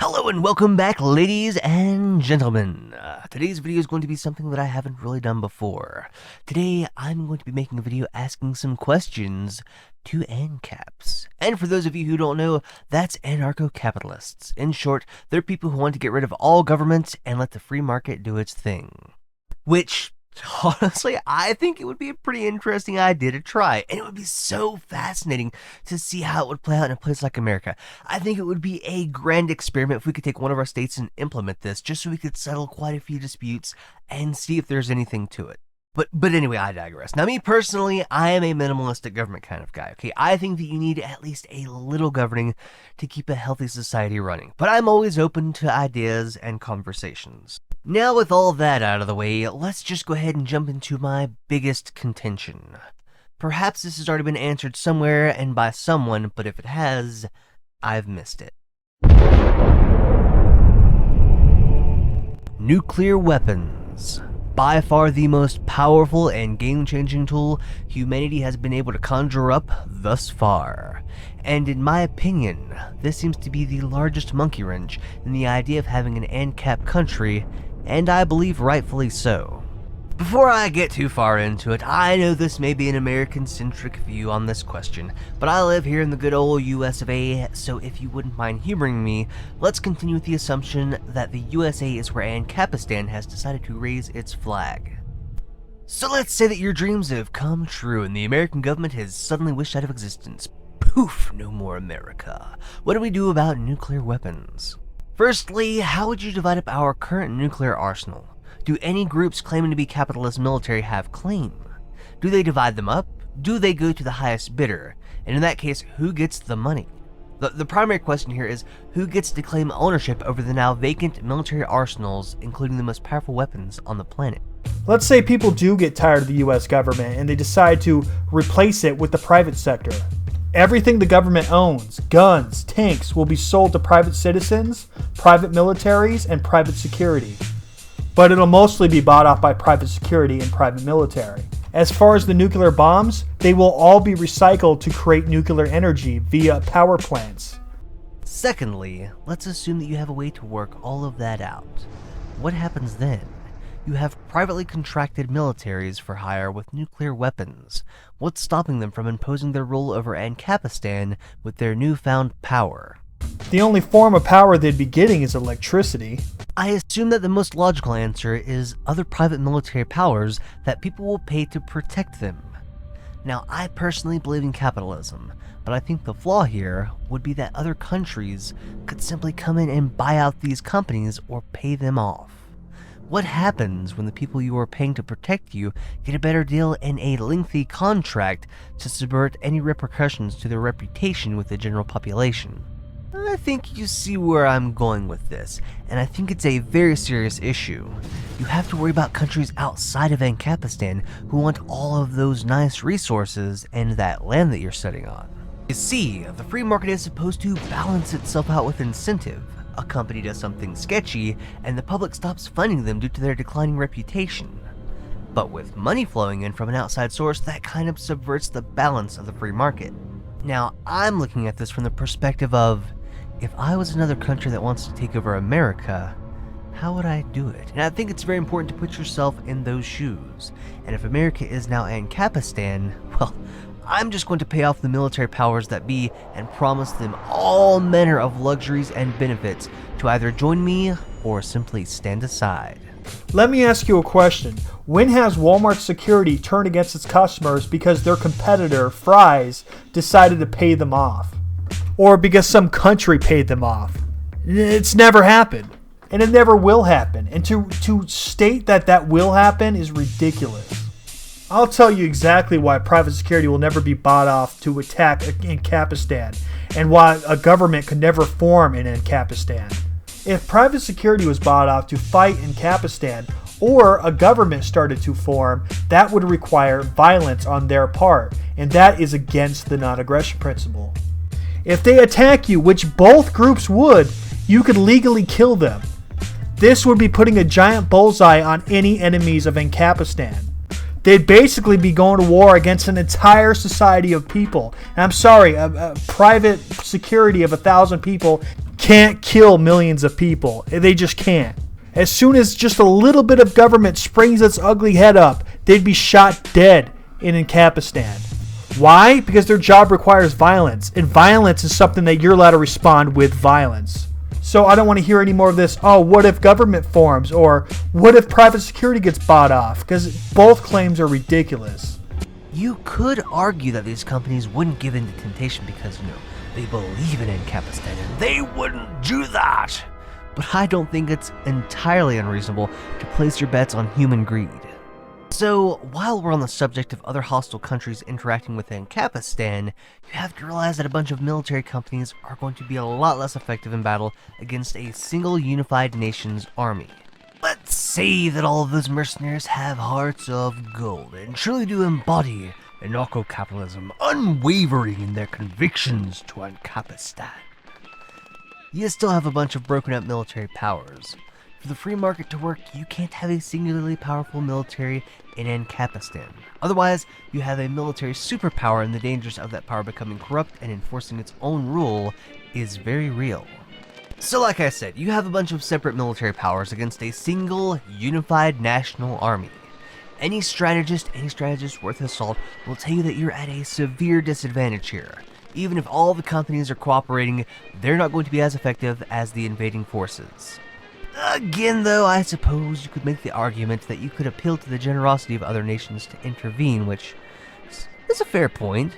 Hello and welcome back, ladies and gentlemen. Today's video is going to be something that I haven't really done before. Today, I'm going to be making a video asking some questions to ANCAPs. And for those of you who don't know, that's anarcho-capitalists. In short, they're people who want to get rid of all government and let the free market do its thing. Which, honestly, I think it would be a pretty interesting idea to try, and it would be so fascinating to see how it would play out in a place like America. I think it would be a grand experiment if we could take one of our states and implement this, just so we could settle quite a few disputes and see if there's anything to it. But anyway, I digress. Now, me personally, I am a minimalistic government kind of guy, okay? I think that you need at least a little governing to keep a healthy society running, but I'm always open to ideas and conversations. Now, with all that out of the way, let's just go ahead and jump into my biggest contention. Perhaps this has already been answered somewhere and by someone, but if it has, I've missed it. Nuclear weapons. By far the most powerful and game-changing tool humanity has been able to conjure up thus far. And in my opinion, this seems to be the largest monkey wrench in the idea of having an ANCAP country, and I believe rightfully so. Before I get too far into it, I know this may be an American-centric view on this question, but I live here in the good old US of A, so if you wouldn't mind humoring me, let's continue with the assumption that the USA is where ANCAPistan has decided to raise its flag. So let's say that your dreams have come true and the American government has suddenly wished out of existence. Poof, no more America. What do we do about nuclear weapons? Firstly, how would you divide up our current nuclear arsenal? Do any groups claiming to be capitalist military have claim? Do they divide them up? Do they go to the highest bidder? And in that case, who gets the money? The primary question here is, who gets to claim ownership over the now vacant military arsenals, including the most powerful weapons on the planet? Let's say people do get tired of the US government and they decide to replace it with the private sector. Everything the government owns, guns, tanks, will be sold to private citizens, private militaries, and private security. But it'll mostly be bought off by private security and private military. As far as the nuclear bombs, they will all be recycled to create nuclear energy via power plants. Secondly, let's assume that you have a way to work all of that out. What happens then? You have privately contracted militaries for hire with nuclear weapons. What's stopping them from imposing their rule over ANCAPistan with their newfound power? The only form of power they'd be getting is electricity. I assume that the most logical answer is other private military powers that people will pay to protect them. Now, I personally believe in capitalism, but I think the flaw here would be that other countries could simply come in and buy out these companies or pay them off. What happens when the people you are paying to protect you get a better deal in a lengthy contract to subvert any repercussions to their reputation with the general population? I think you see where I'm going with this, and I think it's a very serious issue. You have to worry about countries outside of ANCAPistan who want all of those nice resources and that land that you're sitting on. You see, the free market is supposed to balance itself out with incentive. A company does something sketchy, and the public stops funding them due to their declining reputation. But with money flowing in from an outside source, that kind of subverts the balance of the free market. Now, I'm looking at this from the perspective of, if I was another country that wants to take over America, how would I do it? And I think it's very important to put yourself in those shoes. And if America is now ANCAPistan, well, I'm just going to pay off the military powers that be and promise them all manner of luxuries and benefits to either join me or simply stand aside. Let me ask you a question. When has Walmart security turned against its customers because their competitor, Fry's, decided to pay them off? Or because some country paid them off? It's never happened. And it never will happen. And to state that that will happen is ridiculous. I'll tell you exactly why private security will never be bought off to attack ANCAPistan, and why a government could never form in ANCAPistan. If private security was bought off to fight ANCAPistan, or a government started to form, that would require violence on their part, and that is against the non-aggression principle. If they attack you, which both groups would, you could legally kill them. This would be putting a giant bullseye on any enemies of ANCAPistan. They'd basically be going to war against an entire society of people. And I'm sorry, a private security of 1,000 people can't kill millions of people. They just can't. As soon as just a little bit of government springs its ugly head up, they'd be shot dead in Ancapistan. Why? Because their job requires violence, and violence is something that you're allowed to respond with violence. So I don't want to hear any more of this, oh, what if government forms, or what if private security gets bought off? Because both claims are ridiculous. You could argue that these companies wouldn't give in to temptation because, they believe in Ancapistan and they wouldn't do that. But I don't think it's entirely unreasonable to place your bets on human greed. So, while we're on the subject of other hostile countries interacting with Ancapistan, you have to realize that a bunch of military companies are going to be a lot less effective in battle against a single unified nation's army. Let's say that all of those mercenaries have hearts of gold and truly do embody anarcho-capitalism, unwavering in their convictions to Ancapistan. You still have a bunch of broken up military powers. For the free market to work, you can't have a singularly powerful military in Ancapistan. Otherwise, you have a military superpower, and the dangers of that power becoming corrupt and enforcing its own rule is very real. So like I said, you have a bunch of separate military powers against a single, unified national army. Any strategist worth his salt will tell you that you're at a severe disadvantage here. Even if all the companies are cooperating, they're not going to be as effective as the invading forces. Again, though, I suppose you could make the argument that you could appeal to the generosity of other nations to intervene, which is a fair point.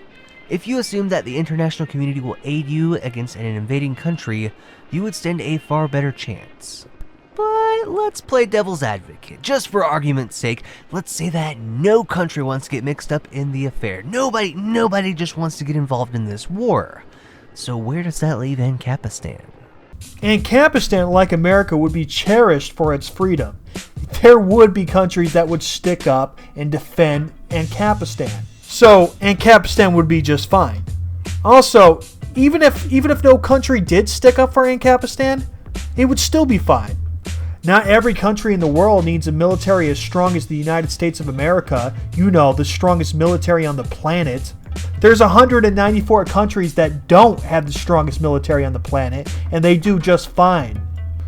If you assume that the international community will aid you against an invading country, you would stand a far better chance. But let's play devil's advocate. Just for argument's sake, let's say that no country wants to get mixed up in the affair. Nobody just wants to get involved in this war. So where does that leave Ancapistan? Ancapistan, like America, would be cherished for its freedom. There would be countries that would stick up and defend Ancapistan. So Ancapistan would be just fine. Also, even if no country did stick up for Ancapistan, it would still be fine. Not every country in the world needs a military as strong as the United States of America, the strongest military on the planet. There's 194 countries that don't have the strongest military on the planet, and they do just fine.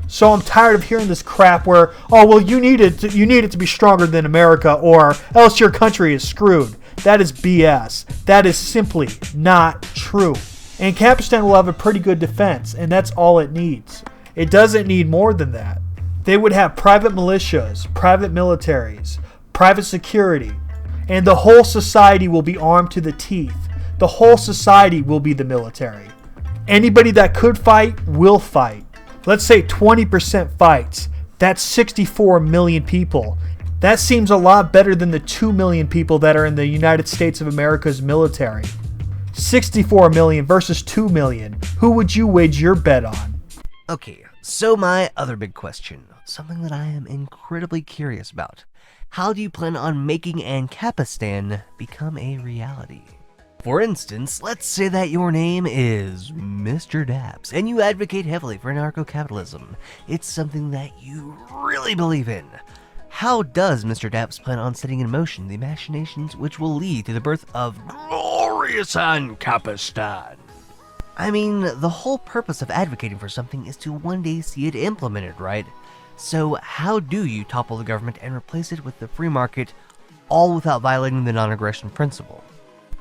So I'm tired of hearing this crap where, oh, well, you need it to be stronger than America, or else your country is screwed. That is BS. That is simply not true. Ancapistan will have a pretty good defense, and that's all it needs. It doesn't need more than that. They would have private militias, private militaries, private security, and the whole society will be armed to the teeth. The whole society will be the military. Anybody that could fight will fight. Let's say 20% fights. That's 64 million people. That seems a lot better than the 2 million people that are in the United States of America's military. 64 million versus 2 million. Who would you wager your bet on? Okay, so my other big question, something that I am incredibly curious about. How do you plan on making Ancapistan become a reality? For instance, let's say that your name is Mr. Daps, and you advocate heavily for anarcho-capitalism. It's something that you really believe in. How does Mr. Daps plan on setting in motion the machinations which will lead to the birth of glorious Ancapistan? I mean, the whole purpose of advocating for something is to one day see it implemented, right? So how do you topple the government and replace it with the free market, all without violating the non-aggression principle?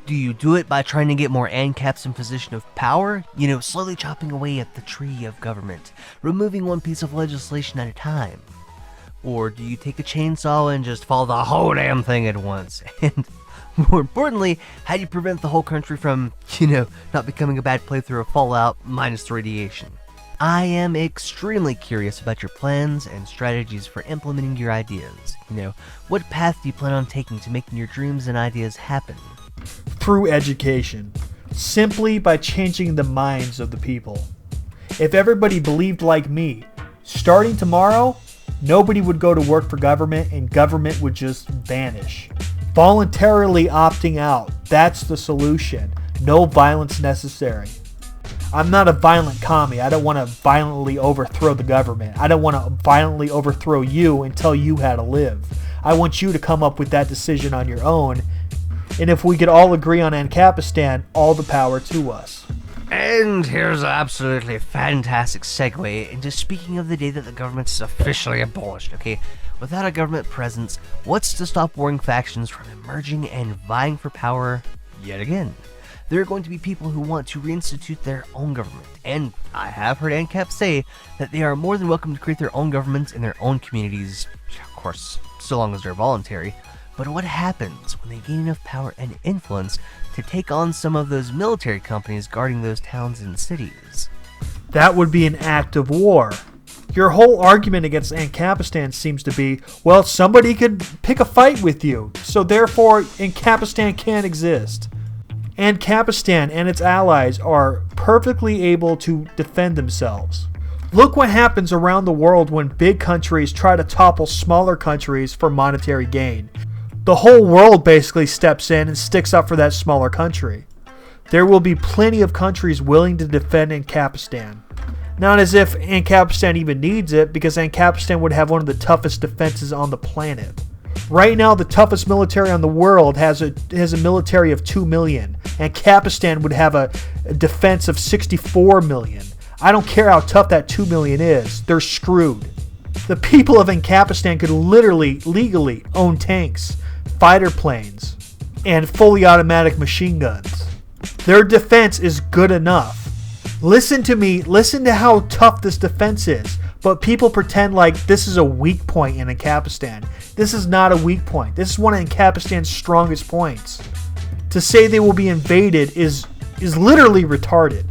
Do you do it by trying to get more ANCAPs in position of power? Slowly chopping away at the tree of government, removing one piece of legislation at a time? Or do you take a chainsaw and just follow the whole damn thing at once? And more importantly, how do you prevent the whole country from, not becoming a bad playthrough of Fallout minus the radiation? I am extremely curious about your plans and strategies for implementing your ideas. What path do you plan on taking to making your dreams and ideas happen? Through education. Simply by changing the minds of the people. If everybody believed like me, starting tomorrow, nobody would go to work for government and government would just vanish. Voluntarily opting out, that's the solution. No violence necessary. I'm not a violent commie. I don't want to violently overthrow the government. I don't want to violently overthrow you and tell you how to live. I want you to come up with that decision on your own. And if we could all agree on Ancapistan, all the power to us. And here's an absolutely fantastic segue into speaking of the day that the government is officially abolished, okay? Without a government presence, what's to stop warring factions from emerging and vying for power yet again? There are going to be people who want to reinstitute their own government, and I have heard ANCAP say that they are more than welcome to create their own governments in their own communities, of course, so long as they're voluntary. But what happens when they gain enough power and influence to take on some of those military companies guarding those towns and cities? That would be an act of war. Your whole argument against Ancapistan seems to be, well, somebody could pick a fight with you, so therefore Ancapistan can't exist. Ancapistan and its allies are perfectly able to defend themselves. Look what happens around the world when big countries try to topple smaller countries for monetary gain. The whole world basically steps in and sticks up for that smaller country. There will be plenty of countries willing to defend Ancapistan. Not as if Ancapistan even needs it, because Ancapistan would have one of the toughest defenses on the planet. Right now, the toughest military on the world has a military of 2 million. Ancapistan would have a defense of 64 million. I don't care how tough that 2 million is. They're screwed. The people of Ancapistan could literally, legally own tanks, fighter planes, and fully automatic machine guns. Their defense is good enough. Listen to me, listen to how tough this defense is, but people pretend like this is a weak point in Ancapistan. This is not a weak point. This is one of Ancapistan's strongest points. To say they will be invaded is literally retarded.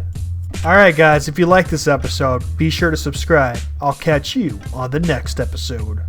Alright guys, if you like this episode, be sure to subscribe. I'll catch you on the next episode.